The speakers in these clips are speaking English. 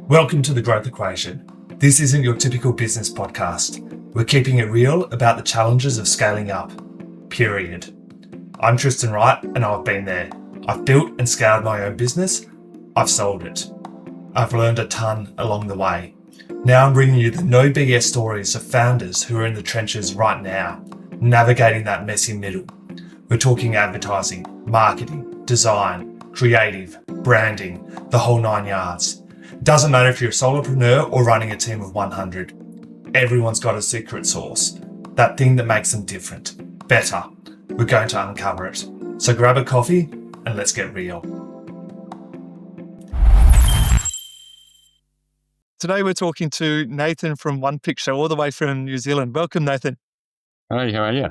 Welcome to The Growth Equation. This isn't your typical business podcast. We're keeping it real about the challenges of scaling up. Period. I'm Tristan Wright and I've been there. I've built and scaled my own business. I've sold it. I've learned a ton along the way. Now I'm bringing you the no BS stories of founders who are in the trenches right now, navigating that messy middle. We're talking advertising, marketing, design, creative, branding, the whole 9 yards. Doesn't matter if you're a solopreneur or running a team of 100. Everyone's got a secret sauce, that thing that makes them different, better. We're going to uncover it. So grab a coffee and let's get real. Today we're talking to Nathan from One Picture, all the way from New Zealand. Welcome, Nathan. Hey, how are you?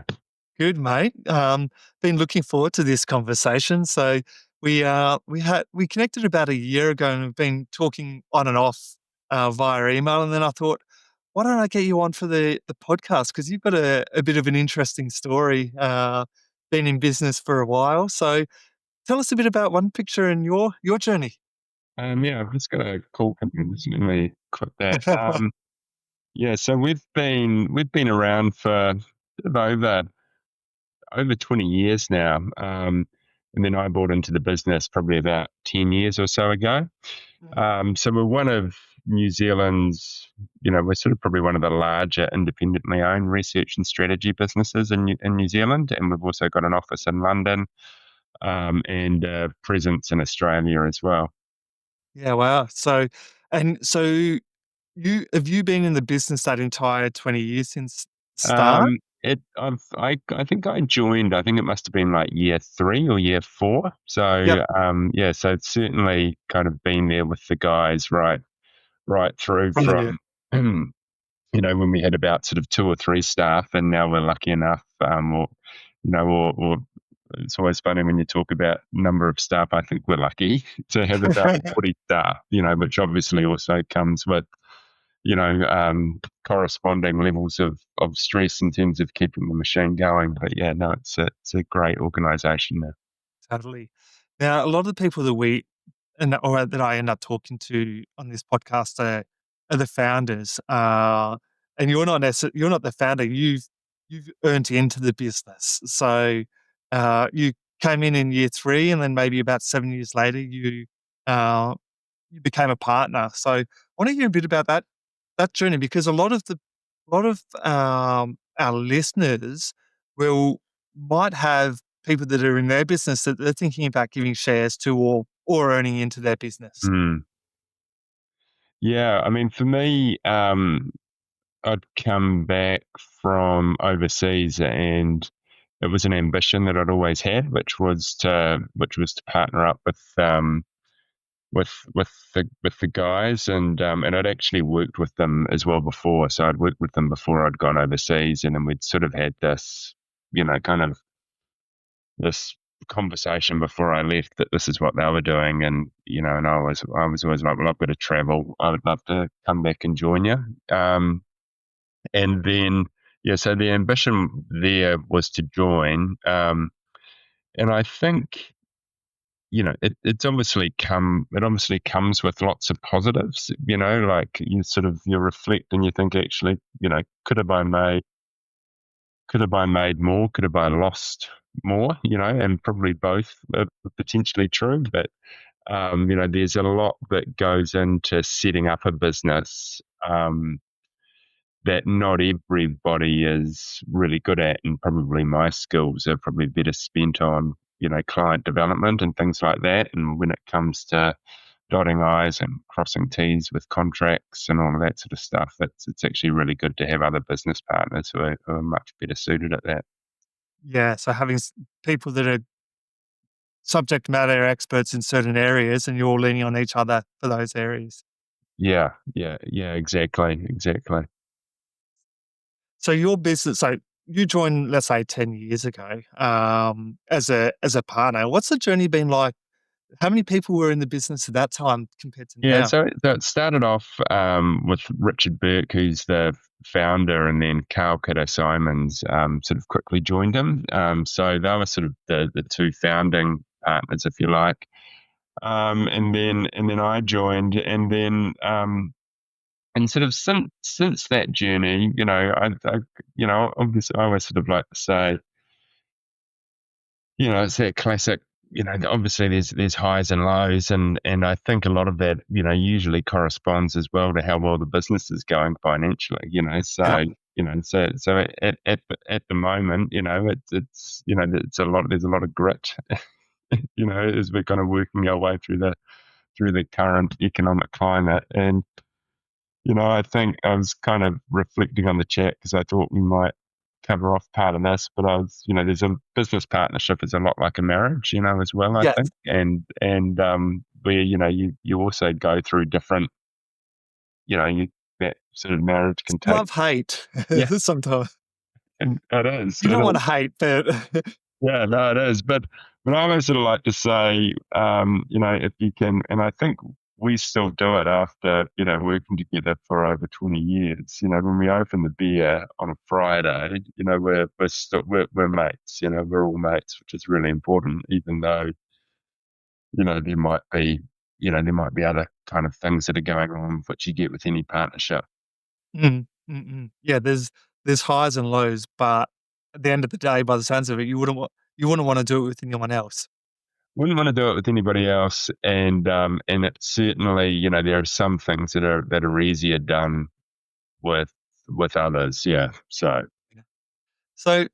Good, mate. Been looking forward to this conversation. So we connected about a year ago and we've been talking on and off via email. And then I thought, why don't I get you on for the podcast? Because you've got a bit of an interesting story, been in business for a while. So tell us a bit about One Picture and your journey. Yeah, I've just got a call coming. Just let me click that. Yeah, so we've been around for over 20 years now. And then I bought into the business probably about 10 years or so ago. So we're one of New Zealand's, we're sort of probably one of the larger independently owned research and strategy businesses in New Zealand. And we've also got an office in London and a presence in Australia as well. Yeah, wow. So you been in the business that entire 20 years since start? I think I joined. I think it must have been like year 3 or year 4. So Yep. yeah, so it's certainly kind of been there with the guys right through From the from when we had about sort of 2 or 3 staff, and now we're lucky enough, or it's always funny when you talk about number of staff. I think we're lucky to have about 40 staff, which obviously also comes with corresponding levels of stress in terms of keeping the machine going. But yeah, no, it's a great organisation now. Totally. Now, a lot of the people that I end up talking to on this podcast are the founders. And you're not the founder. You've earned into the business. So you came in year 3, and then maybe about 7 years later, you became a partner. So I want to hear a bit about that journey, because a lot of our listeners might have people that are in their business that they're thinking about giving shares to or earning into their business. Mm. Yeah, I mean, for me, I'd come back from overseas, and it was an ambition that I'd always had, which was to partner up with the guys, and I'd actually worked with them as well before. So I'd worked with them before I'd gone overseas, and then we'd sort of had this, kind of this conversation before I left that this is what they were doing, and and I was always like, well, I've got to travel. I would love to come back and join you. And then yeah, so the ambition there was to join, and I think it obviously comes with lots of positives. Like you reflect and you think, actually, could have I made more? Could have I lost more? And probably both are potentially true. But there's a lot that goes into setting up a business that not everybody is really good at, and probably my skills are probably better spent on client development and things like that. And when it comes to dotting I's and crossing T's with contracts and all of that sort of stuff, it's actually really good to have other business partners who are much better suited at that. Yeah. So having people that are subject matter experts in certain areas, and you're all leaning on each other for those areas. Yeah, exactly. So your business, so you joined, let's say, 10 years ago, as a partner. What's the journey been like? How many people were in the business at that time compared to Yeah, now? so it started off with Richard Burke, who's the founder, and then Carl Kiddo Simons sort of quickly joined him. So they were sort of the two founding partners, if you like. And then I joined, and sort of since that journey, obviously I always sort of like to say, it's that classic. Obviously there's highs and lows, and I think a lot of that, usually corresponds as well to how well the business is going financially. Yeah. At the moment, it's a lot. There's a lot of grit, as we're kind of working our way through the current economic climate. And I think I was kind of reflecting on the chat because I thought we might cover off part of this, but there's a business partnership is a lot like a marriage, as well, I Yes. think. And where, you also go through different, that sort of marriage can take. Love hate Yeah, sometimes. and it is. You don't want to hate, but Yeah, no, it is. But I always sort of like to say, if you can, and I think we still do it after, working together for over 20 years. When we open the beer on a Friday, we're mates. We're all mates, which is really important, even though, there might be, other kind of things that are going on, which you get with any partnership. Yeah, there's highs and lows, but at the end of the day, by the sounds of it, you wouldn't want to do it with anyone else. Wouldn't want to do it with anybody else, and it's certainly, there are some things that are easier done with others. Yeah. So Yeah. So,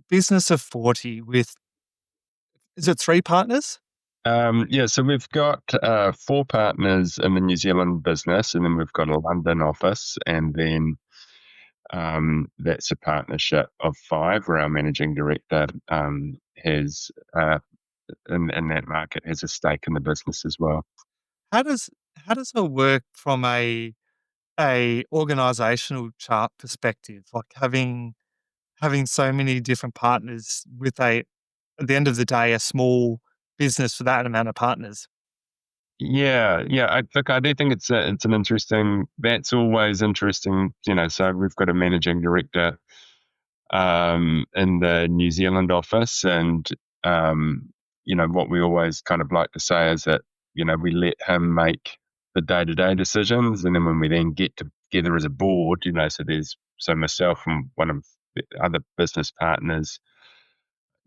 business of 40 with, is it 3 partners? yeah, so we've got 4 partners in the New Zealand business, and then we've got a London office, and then that's a partnership of 5 where our managing director has in that market has a stake in the business as well. How does how does it work from a organizational chart perspective? Like having so many different partners with at the end of the day, a small business for that amount of partners. Yeah, yeah. I do think it's an interesting. That's always interesting. So we've got a managing director in the New Zealand office, and what we always kind of like to say is that we let him make the day-to-day decisions, and then when we then get together as a board, so myself and one of the other business partners,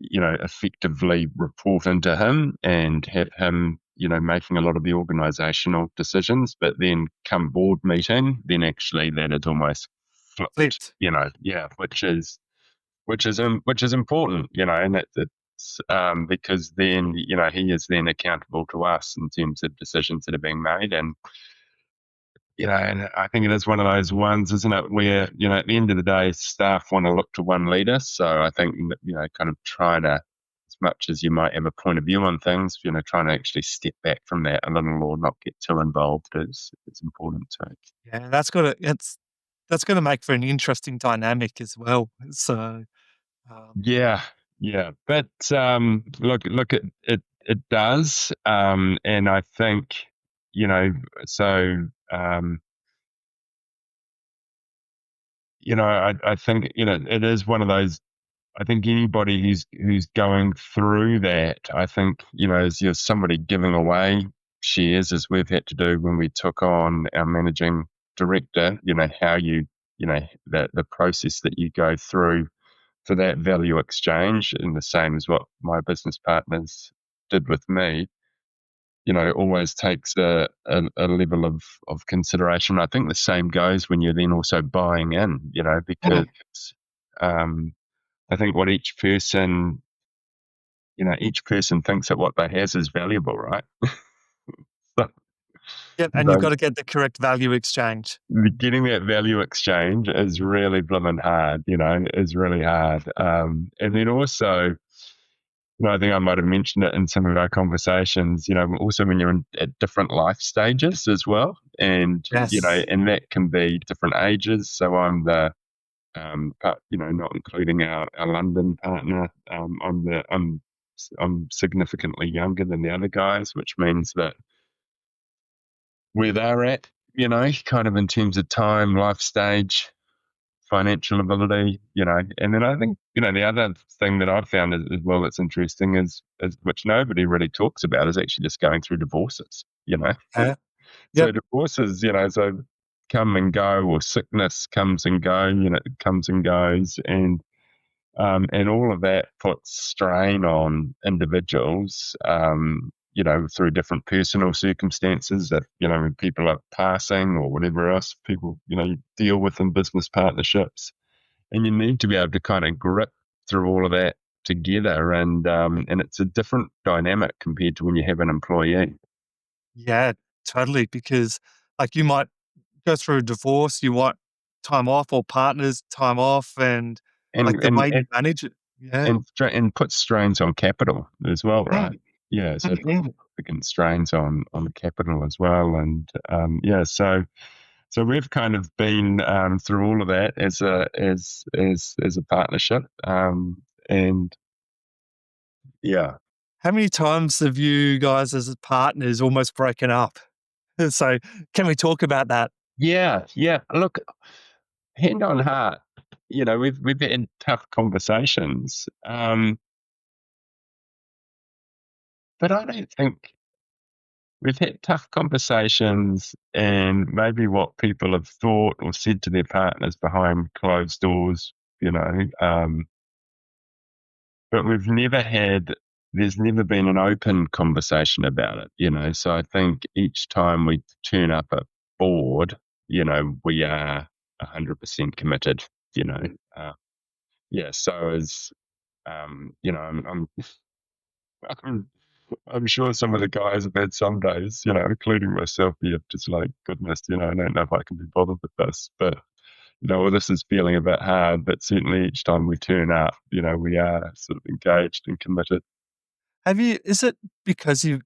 effectively report into him and have him, making a lot of the organizational decisions. But then come board meeting, then actually that is almost flipped, Flipped. yeah, which is important, and it's because then, he is then accountable to us in terms of decisions that are being made. And I think it is one of those ones, isn't it, where, at the end of the day, staff want to look to one leader. So I think, kind of try to, as much as you might have a point of view on things, trying to actually step back from that a little or not get too involved is important too. Yeah, that's gonna make for an interesting dynamic as well. So, um, Yeah, yeah. But look, it does. And I think, so, um, I think, it is one of those. I think anybody who's going through that, I think, as you're somebody giving away shares, as we've had to do when we took on our managing director, how the process that you go through for that value exchange, and the same as what my business partners did with me, always takes a level of consideration. I think the same goes when you're then also buying in, because um, I think what each person thinks that what they has is valuable, right? So, yeah, and you've so got to get the correct value exchange. getting that value exchange is really blooming hard, is really hard. And then also, I think I might have mentioned it in some of our conversations, also when you're at different life stages as well. And, Yes. and that can be different ages. So I'm but, not including our London partner, I'm significantly younger than the other guys, which means that where they're at, kind of in terms of time, life stage, financial ability, and then I think, the other thing that I've found as well that's interesting is which nobody really talks about is actually just going through divorces. Yeah. So Yep. divorces, so come and go, or sickness comes and go, comes and goes, and all of that puts strain on individuals, through different personal circumstances that, when people are passing or whatever else people, you deal with in business partnerships. And you need to be able to kind of grip through all of that together. And it's a different dynamic compared to when you have an employee. Yeah, totally. Because like you might go through a divorce, you want time off or partners time off and like And, the and, way you and manage it. Yeah. and put strains on capital as well, right? Mm, Yeah, so it puts mm. significant strains on the capital as well, and yeah, so we've kind of been through all of that as a partnership, and yeah, How many times have you guys as partners almost broken up? So can we talk about that? yeah. Look, hand on heart, we've had tough conversations, but I don't think. We've had tough conversations, and maybe what people have thought or said to their partners behind closed doors, but there's never been an open conversation about it. So I think each time we turn up at board, we are 100% committed, you know. Uh, yeah, so as, I'm I'm sure some of the guys have had some days, including myself, you're just like, goodness, I don't know if I can be bothered with this. But, well, this is feeling a bit hard. But certainly each time we turn up, we are sort of engaged and committed. Is it because you're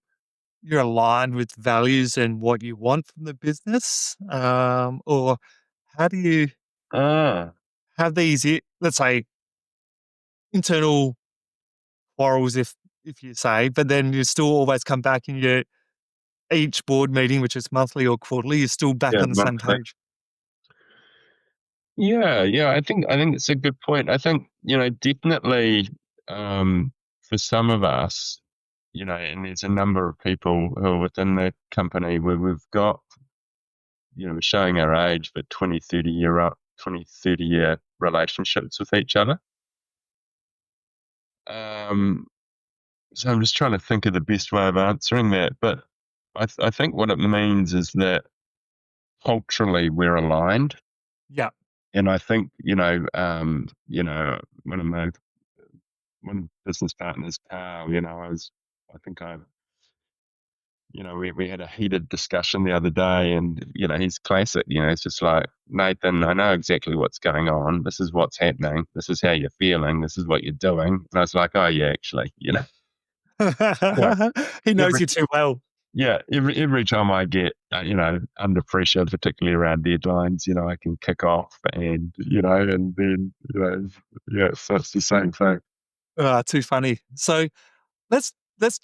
aligned with values and what you want from the business? Or how do you Ah, have these, let's say, internal quarrels, if you say, but then you still always come back in your each board meeting, which is monthly or quarterly, you're still back yeah, on the same monthly. page? Yeah. I think it's a good point. I think, definitely, for some of us, and there's a number of people who are within the company where we've got, we're showing our age, but 20, 30 year up, 20, 30 year relationships with each other. Um, so I'm just trying to think of the best way of answering that. But I think what it means is that culturally we're aligned. Yeah. And I think, one of my one business partners, Carl, I think we had a heated discussion the other day, and, he's classic, it's just like, Nathan, I know exactly what's going on. This is what's happening. This is how you're feeling. This is what you're doing. And I was like, oh, yeah, actually, yeah, He knows every, you too well. every time I get, under pressure, particularly around deadlines, I can kick off and then, yeah, so it's the same thing. Too funny. So let's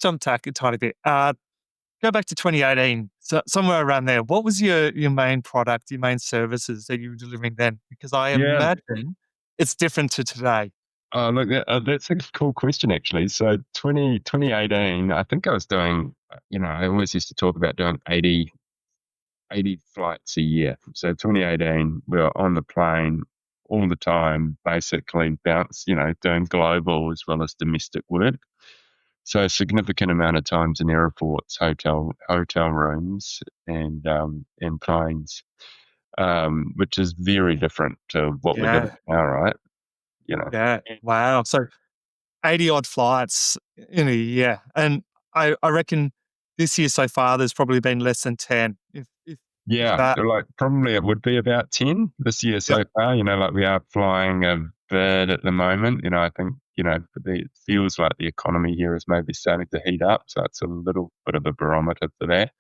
jump tack a tiny bit. Go back to 2018, so somewhere around there. What was your main product, your main services that you were delivering then? Because I Yeah. imagine it's different to today. Look, that's a cool question, actually. So 2018, I think I was doing, I always used to talk about doing 80 flights a year. So 2018, we were on the plane all the time, basically doing global as well as domestic work. So a significant amount of times in airports, hotel rooms, and planes, which is very different to what we're doing Yeah, now, right? You know. yeah. Wow. So 80 odd flights in a year. And I reckon this year so far there's probably been less than 10, if Yeah, that. like probably it would be about 10 this year Yep. so far. Like we are flying a bit at the moment. I think, it feels like the economy here is maybe starting to heat up. So it's a little bit of a barometer for that.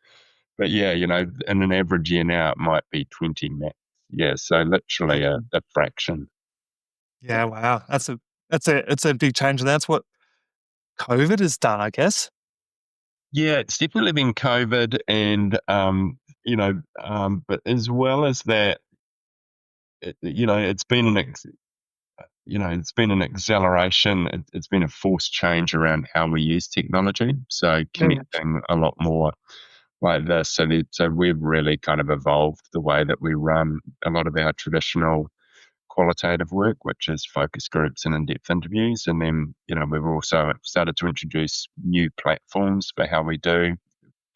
But yeah, in an average year now, it might be 20 max. Yeah, so literally a fraction. Yeah, wow. It's a big change, and that's what COVID has done, I guess. Yeah, it's definitely been COVID. And, but as well as that, it's been it's been an acceleration. It's been a forced change around how we use technology. So Mm. connecting a lot more like this. So we've really kind of evolved the way that we run a lot of our traditional qualitative work, which is focus groups and in-depth interviews. And then, we've also started to introduce new platforms for how we do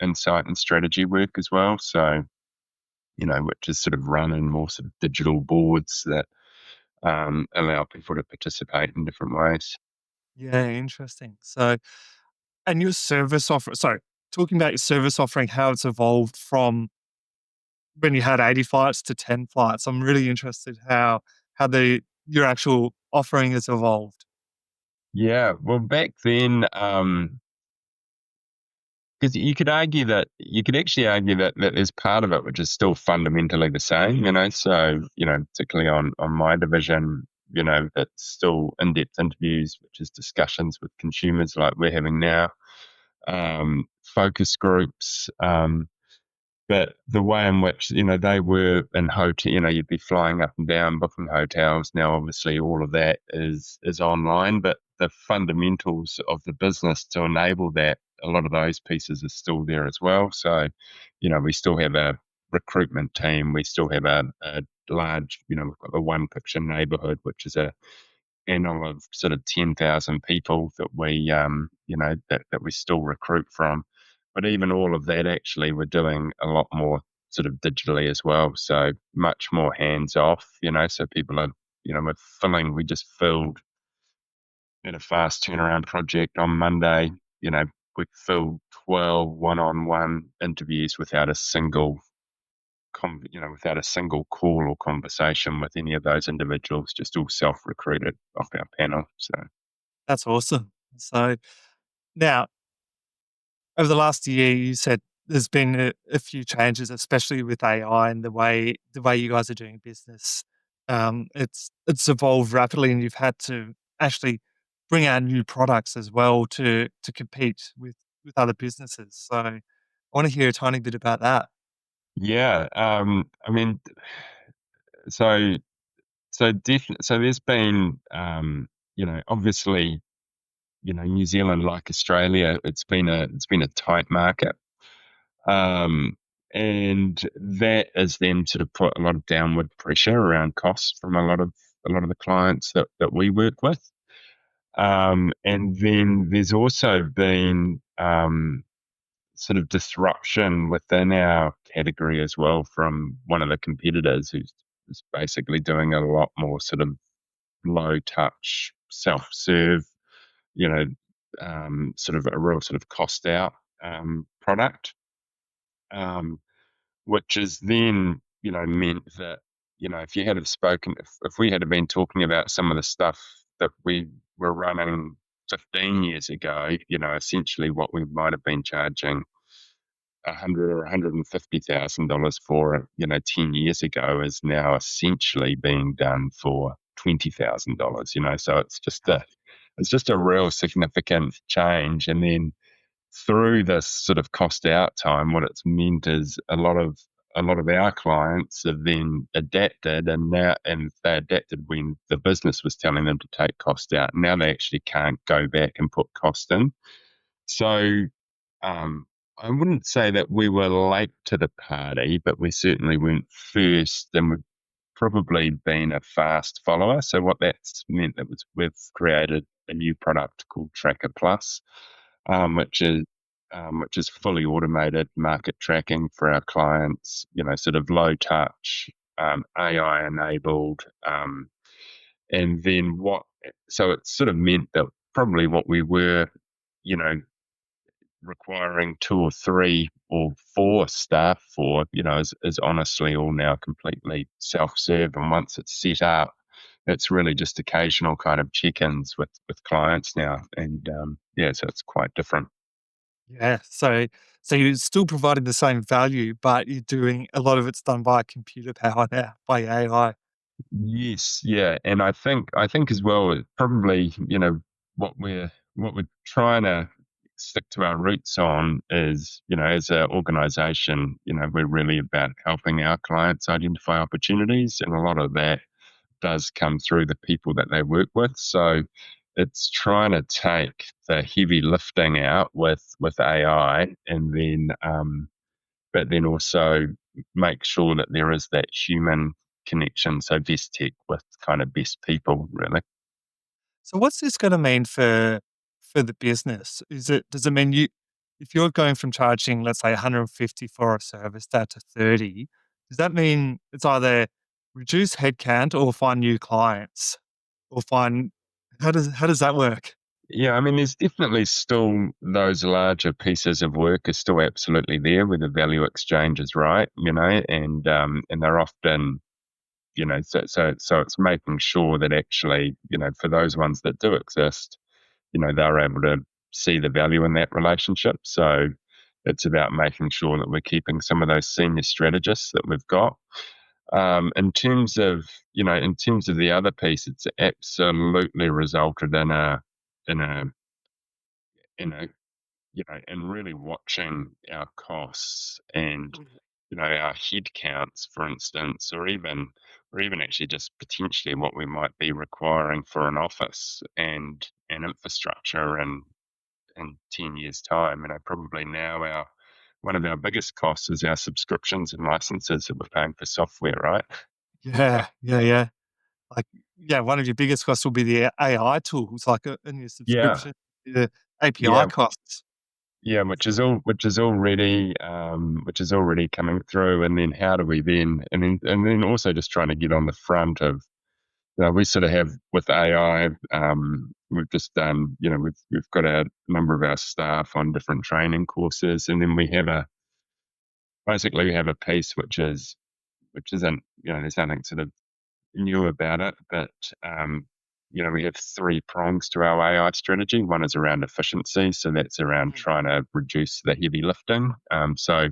insight and strategy work as well. So, which is sort of run in more sort of digital boards that allow people to participate in different ways. Yeah, interesting. So, and your service offer, sorry, talking about your service offering, how it's evolved from when you had 80 flights to 10 flights. I'm really interested how the your actual offering has evolved. Yeah, well, back then, because you could actually argue that there's part of it which is still fundamentally the same, So, particularly on my division, that's still in-depth interviews, which is discussions with consumers like we're having now, focus groups, but the way in which, they were in hotel, you'd be flying up and down, booking hotels. Now, obviously, all of that is online, but the fundamentals of the business to enable that, a lot of those pieces are still there as well. So, we still have a recruitment team. We still have a large, we've got the One Picture neighborhood, which is a panel of sort of 10,000 people that that we still recruit from. But even all of that, actually, we're doing a lot more sort of digitally as well. So much more hands off, so people are, we just filled in a fast turnaround project on Monday, we filled 12 one-on-one interviews without a single call or conversation with any of those individuals, just all self-recruited off our panel. So That's awesome. So now, over the last year, you said there's been a few changes, especially with AI and the way you guys are doing business. It's evolved rapidly, and you've had to actually bring out new products as well to compete with other businesses. So I want to hear a tiny bit about that. yeah, I mean, so definitely, so there's been, obviously, New Zealand, like Australia, it's been a tight market. Um, and that has then sort of put a lot of downward pressure around costs from a lot of the clients that we work with. And then there's also been sort of disruption within our category as well from one of the competitors who's basically doing a lot more sort of low touch, self serve, you know, sort of a real sort of cost out product. Um, which is then, meant that, if you had have spoken, if we had have been talking about some of the stuff that we were running 15 years ago, essentially what we might have been charging 100 or $150,000 for, 10 years ago is now essentially being done for $20,000, So it's just a real significant change. And then through this sort of cost out time, what it's meant is a lot of our clients have then adapted, and they adapted when the business was telling them to take cost out. Now they actually can't go back and put cost in. So um, I wouldn't say that we were late to the party, but we certainly weren't first, and we've probably been a fast follower. So what that's meant that was we've created a new product called Tracker Plus, um, which is which is fully automated market tracking for our clients. Sort of low touch, AI enabled, and then what? So it's sort of meant that probably what we were, you know, requiring two or three or four staff for, is honestly all now completely self-serve. And once it's set up, it's really just occasional kind of check-ins with clients now. And yeah, so it's quite different. Yeah. So you're still providing the same value, but you're doing a lot of it's done by computer power now, by AI. Yes, yeah, and I think as well, probably what we're trying to stick to our roots on is, as an organization, we're really about helping our clients identify opportunities. And a lot of that does come through the people that they work with. So it's trying to take the heavy lifting out with AI, and then, but then also make sure that there is that human connection. So best tech with kind of best people, really. So what's this gonna mean for the business? Does it mean if you're going from charging, let's say, 150 for a service down to 30, does that mean it's either reduce headcount or find new clients? Or find how does that work? Yeah, I mean, there's definitely still those larger pieces of work are still absolutely there where the value exchange is right, and they're often, so it's making sure that actually, for those ones that do exist, they're able to see the value in that relationship. So it's about making sure that we're keeping some of those senior strategists that we've got. In terms of the other piece, it's absolutely resulted in a in a and really watching our costs and, our head counts, for instance, or even actually just potentially what we might be requiring for an office and an infrastructure in 10 years' time. Probably now one of our biggest costs is our subscriptions and licenses that we're paying for software, right? Yeah, yeah, yeah. Like, yeah, one of your biggest costs will be the AI tools, like, in your Yeah, subscription, the API yeah, costs. yeah, which is already coming through. And then how do we then and then also just trying to get on the front of, we sort of have with AI. We've just done, we've got a number of our staff on different training courses, and then we have a piece which isn't, there's nothing sort of new about it, but we have three prongs to our AI strategy. One is around efficiency, so that's around Mm. trying to reduce the heavy lifting. So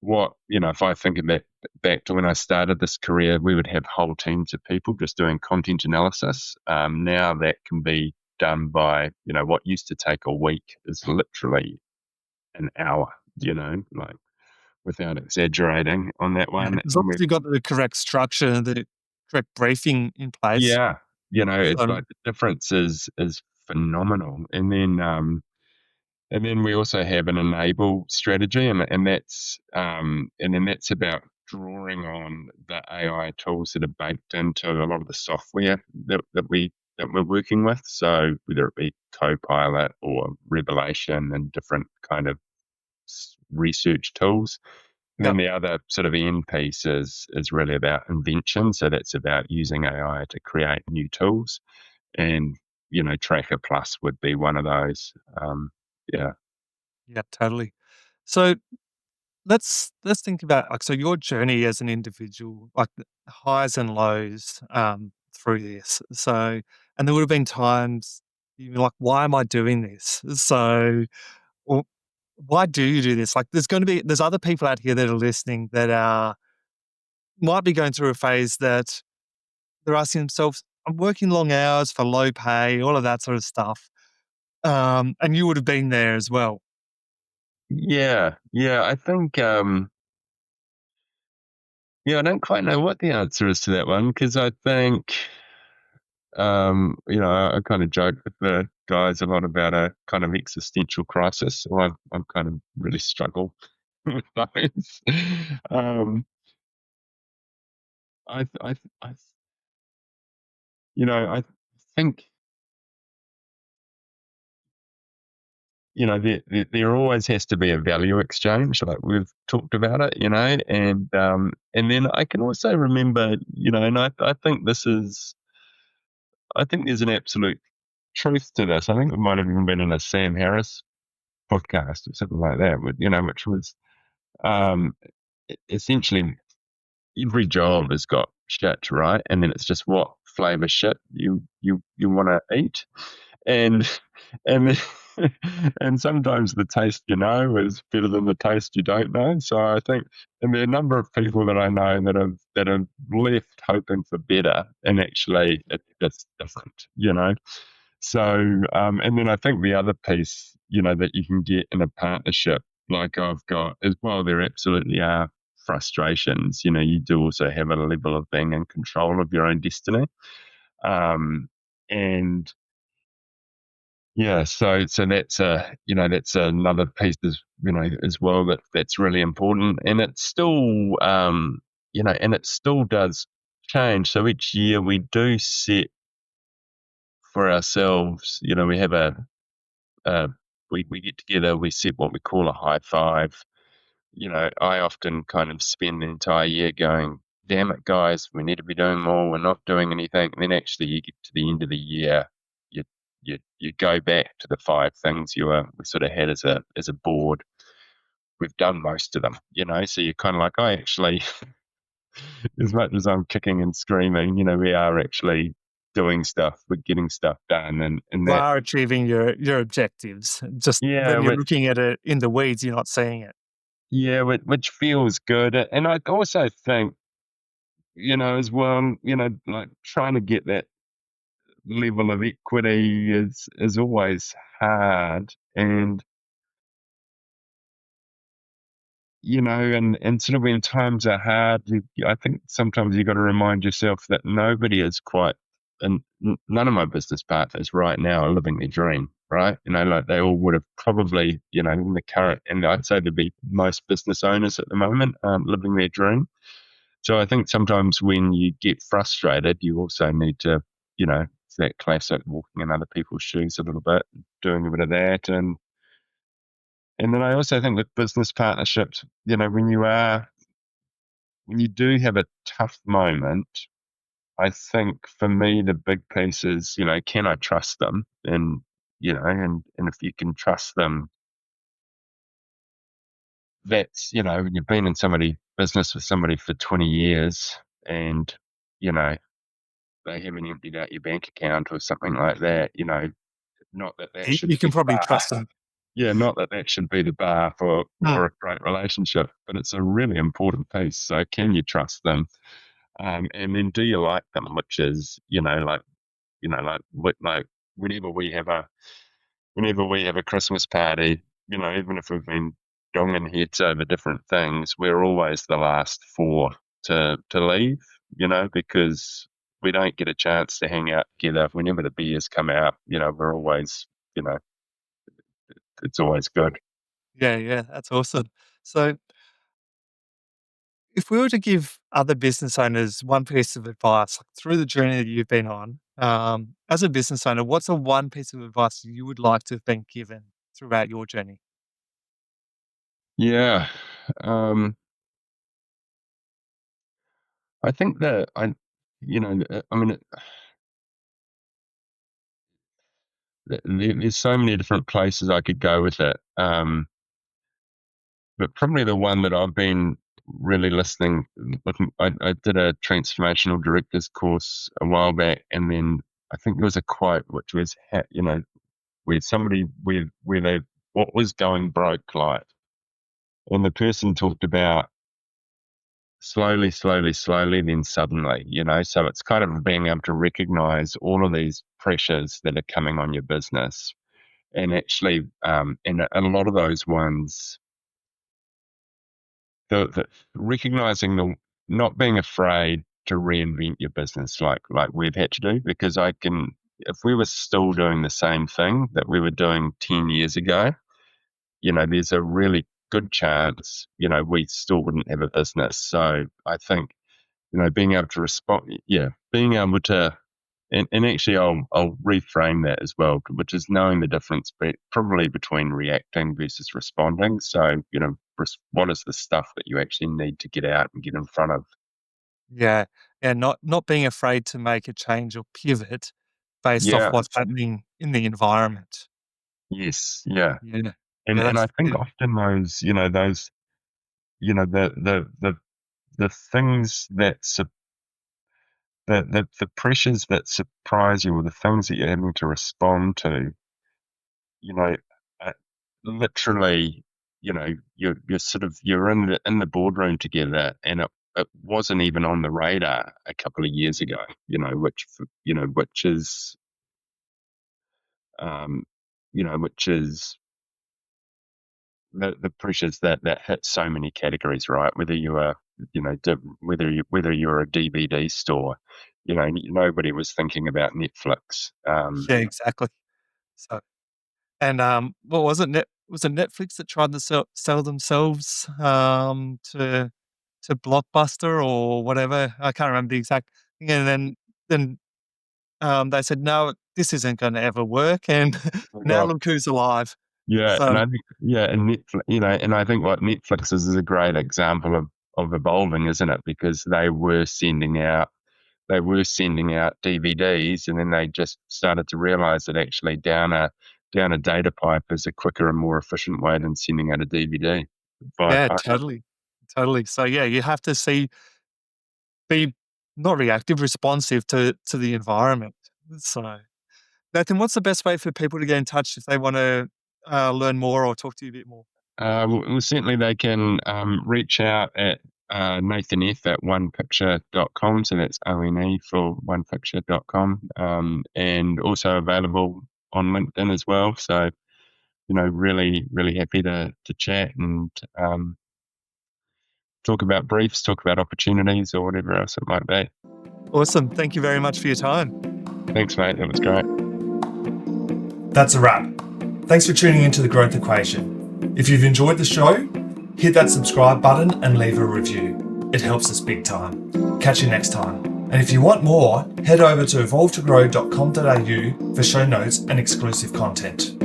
if I think of that back to when I started this career, we would have whole teams of people just doing content analysis. Now that can be done by, what used to take a week is literally an hour, like without exaggerating on that Yeah, one. as long And as you've got the correct structure, the correct briefing in place. yeah, it's So like the difference is phenomenal. And then we also have an enable strategy, and then that's about drawing on the AI tools that are baked into a lot of the software that we're working with. So whether it be Copilot or Revelation and different kind of research tools. And yeah, then the other sort of end piece is really about invention. So that's about using AI to create new tools, and Tracker Plus would be one of those. Yeah. yeah, totally. So let's think about, like, so your journey as an individual, like the highs and lows through this. So, and there would have been times you're like, why am I doing this? So, or why do you do this? Like, there's other people out here that are listening that might be going through a phase that they're asking themselves, I'm working long hours for low pay, all of that sort of stuff. And you would have been there as well. Yeah, yeah. I think, I don't quite know what the answer is to that one, because I think, I kind of joke with the guys a lot about a kind of existential crisis. So I've kind of really struggled with those. Um, I, I think, there always has to be a value exchange, like we've talked about it, and then I can also remember, and I think I think there's an absolute truth to this. I think it might have even been in a Sam Harris podcast or something like that, which was, um, essentially every job has got shit, right? And then it's just what flavor shit you want to eat, and and and sometimes the taste is better than the taste you don't know. So I think, and there are a number of people that I know that have left hoping for better, and actually it's just different. So and then I think the other piece that you can get in a partnership like I've got, as well, there absolutely are frustrations. You do also have a level of being in control of your own destiny. And yeah, so that's another piece as well that's really important, and it's still and it still does change. So each year we do set for ourselves, we have we get together, we set what we call a high five. I often kind of spend the entire year going, damn it, guys, we need to be doing more. We're not doing anything. And then actually you get to the end of the year, you you go back to the five things we sort of had as a board. We've done most of them, so you're kind of like, I actually, as much as I'm kicking and screaming, we are actually doing stuff, we're getting stuff done. And You that, are achieving your objectives. Just yeah, when you're looking at it in the weeds, you're not seeing it. yeah, which feels good. And I also think, as well, like trying to get that level of equity is always hard. And, and sort of when times are hard, I think sometimes you got to remind yourself that nobody is quite, and none of my business partners right now are living their dream, right? Like they all would have probably, in the current, and I'd say to be most business owners at the moment, living their dream. So I think sometimes when you get frustrated, you also need to, it's that classic walking in other people's shoes a little bit, doing a bit of that. And then I also think with business partnerships, when you do have a tough moment, I think for me the big piece is, can I trust them? And and if you can trust them, that's, when you've been in business with somebody for 20 years and, you know, they haven't emptied out your bank account or something like that, not that that should You be can the probably bar. trust them. Yeah, not that that should be the bar Mm. for a great relationship, but it's a really important piece. So can you trust them? And then do you like them? Which is, like whenever we have a Christmas party, even if we've been donging heads over different things, we're always the last four to leave, because we don't get a chance to hang out together. Whenever the beers come out, we're always, it's always good. Yeah, yeah, that's awesome. So, if we were to give other business owners one piece of advice, like through the journey that you've been on, as a business owner, what's the one piece of advice you would like to have been given throughout your journey? Yeah. Um, I think that I mean, there's so many different places I could go with it. But probably the one that I've been really listening, I did a transformational directors course a while back, and then I think there was a quote which was, where somebody, where they, what was going broke like, and the person talked about slowly, slowly, slowly, then suddenly, so it's kind of being able to recognize all of these pressures that are coming on your business. And actually, and a lot of those ones, the recognizing the, not being afraid to reinvent your business like we've had to do, because if we were still doing the same thing that we were doing 10 years ago, there's a really good chance, we still wouldn't have a business. So I think, being able to respond, being able to, and actually I'll reframe that as well, which is knowing the difference probably between reacting versus responding. So, what is the stuff that you actually need to get out and get in front of? Yeah, and not being afraid to make a change or pivot based off Yeah. what's happening in the environment. Yes. Yeah. Yeah, And yeah, and I that's think yeah, often those, the things the pressures that surprise you, or the things that you're having to respond to, you know, uh, literally, you're sort of, you're in the boardroom together, and it wasn't even on the radar a couple of years ago, which is, um, which is. the pressures that hit so many categories, right? Whether you are, whether you're a DVD store, nobody was thinking about Netflix. Yeah, exactly. So, and what was it? Was it Netflix that tried to sell themselves to Blockbuster or whatever? I can't remember the exact thing. And then they said, no, this isn't going to ever work. And Oh now God. look who's alive. Yeah, and So I think and Netflix, and I think what Netflix is a great example of evolving, isn't it? Because they were sending out DVDs, and then they just started to realize that actually down a data pipe is a quicker and more efficient way than sending out a DVD via yeah, pipe. totally, totally. So yeah, you have to be not reactive, responsive to the environment. So Nathan, what's the best way for people to get in touch if they want to learn more or talk to you a bit more? Well, certainly they can reach out at Nathan F at onepicture.com. So that's ONE for onepicture.com. And also available on LinkedIn as well. So, really, really happy to chat and talk about briefs, talk about opportunities or whatever else it might be. Awesome. Thank you very much for your time. Thanks, mate. That was great. That's a wrap. Thanks for tuning into The Growth Equation. If you've enjoyed the show, hit that subscribe button and leave a review. It helps us big time. Catch you next time. And if you want more, head over to evolvetogrow.com.au for show notes and exclusive content.